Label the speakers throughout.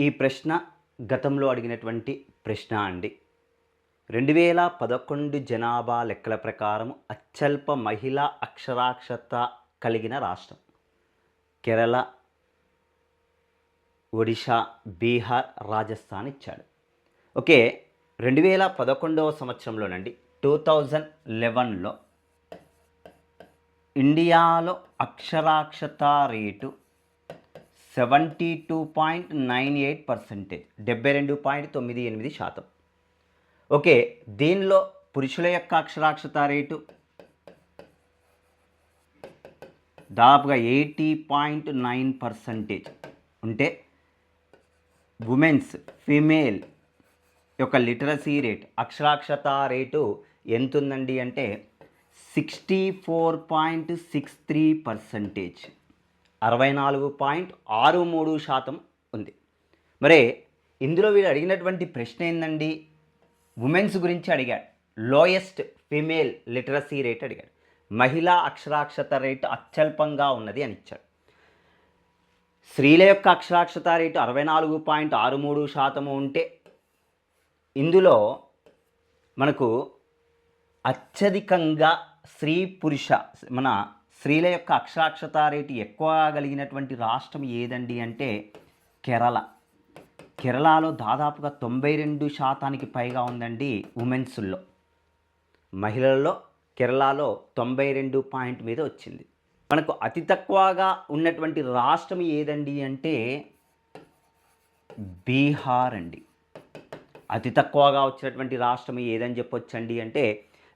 Speaker 1: ఈ ప్రశ్న గతంలో అడిగినటువంటి ప్రశ్న అండి. 2011 జనాభా లెక్కల ప్రకారం అత్యల్ప మహిళా అక్షరాస్యత కలిగిన రాష్ట్రం కేరళ, ఒడిషా, బీహార్, రాజస్థాన్ ఇచ్చాడు. ఓకే, 2011వ సంవత్సరంలోనండి 2011లో ఇండియాలో అక్షరాస్యత రేటు 72.98%, 72.98%. ఓకే, దీనిలో పురుషుల యొక్క అక్షరాస్యత రేటు దాదాపుగా 80.9% ఉంటే ఉమెన్స్ ఫీమేల్ యొక్క లిటరసీ రేట్ అక్షరాస్యత రేటు ఎంత ఉందండి అంటే 64.63%, 64.63% ఉంది. మరే ఇందులో వీడు అడిగినటువంటి ప్రశ్న ఏందండి, ఉమెన్స్ గురించి అడిగాడు. లోయెస్ట్ ఫీమేల్ లిటరసీ రేట్ అడిగాడు. మహిళా అక్షరాస్యత రేటు అత్యల్పంగా ఉన్నది అని ఇచ్చాడు. స్త్రీల యొక్క అక్షరాస్యత రేటు 64.63% ఉంటే ఇందులో మనకు అత్యధికంగా మన స్త్రీల యొక్క అక్షరాస్యత రేటు ఎక్కువ కలిగినటువంటి రాష్ట్రం ఏదండి అంటే కేరళ. కేరళలో దాదాపుగా 92%కి పైగా ఉందండి ఉమెన్స్లో. మహిళల్లో కేరళలో 92 మీద వచ్చింది. మనకు అతి తక్కువగా ఉన్నటువంటి రాష్ట్రం ఏదండి అంటే బీహార్ అండి. అతి తక్కువగా వచ్చినటువంటి రాష్ట్రం ఏదని చెప్పొచ్చండి అంటే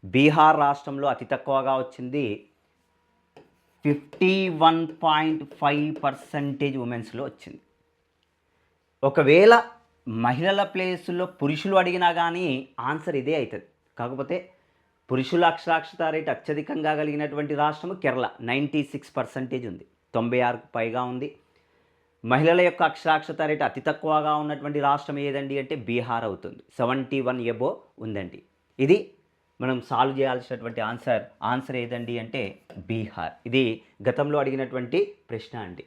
Speaker 1: బీహార్ రాష్ట్రంలో అతి తక్కువగా వచ్చింది 51.5% ఉమెన్స్లో వచ్చింది. ఒకవేళ మహిళల ప్లేస్లో పురుషులు అడిగినా కానీ ఆన్సర్ ఇదే అవుతుంది. కాకపోతే పురుషుల అక్షరాస్యత రేటు అత్యధికంగా కలిగినటువంటి రాష్ట్రము కేరళ, 96% ఉంది, 96కు పైగా ఉంది. మహిళల యొక్క అక్షరాస్యత రేటు అతి తక్కువగా ఉన్నటువంటి రాష్ట్రం ఏదండి అంటే బీహార్ అవుతుంది, 71 ఎబో ఉందండి. ఇది మనం సాల్వ్ చేయాల్సినటువంటి ఆన్సర్ ఏదండి అంటే బీహార్. ఇది గతంలో అడిగినటువంటి ప్రశ్న అండి.